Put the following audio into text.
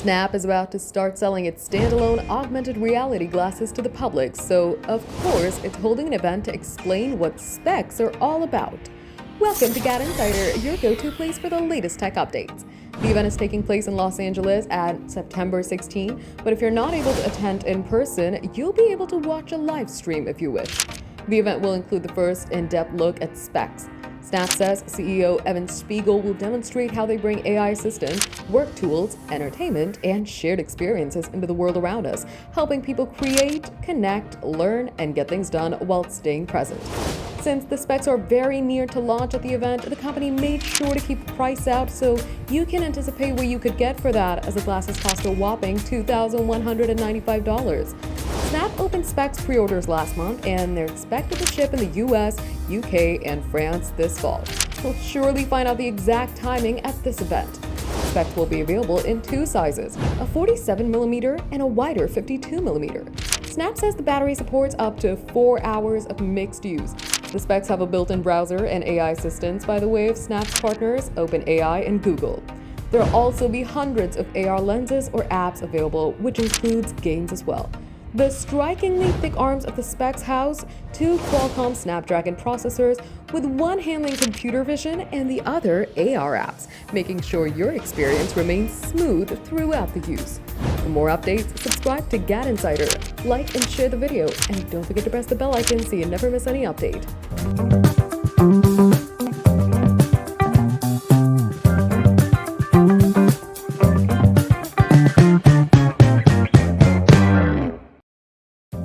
Snap is about to start selling its standalone augmented reality glasses to the public, so of course it's holding an event to explain what specs are all about. Welcome to GadInsider, your go-to place for the latest tech updates. The event is taking place in Los Angeles at September 16, but if you're not able to attend in person, you'll be able to watch a live stream if you wish. The event will include the first in-depth look at specs. Snap says CEO Evan Spiegel will demonstrate how they bring AI assistants, work tools, entertainment, and shared experiences into the world around us, helping people create, connect, learn, and get things done while staying present. Since the specs are very near to launch at the event, the company made sure to keep the price out so you can anticipate what you could get for that, as the glasses cost a whopping $2,195. Snap opened specs pre-orders last month, and they're expected to ship in the US, UK, and France this fall. We'll surely find out the exact timing at this event. Specs will be available in two sizes, a 47mm and a wider 52mm. Snap says the battery supports up to 4 hours of mixed use. The specs have a built-in browser and AI assistance by the way of Snap's partners, OpenAI and Google. There will also be hundreds of AR lenses or apps available, which includes games as well. The strikingly thick arms of the specs house two Qualcomm Snapdragon processors, with one handling computer vision and the other AR apps, making sure your experience remains smooth throughout the use. For more updates, subscribe to GadInsider, like and share the video, and don't forget to press the bell icon so you never miss any update.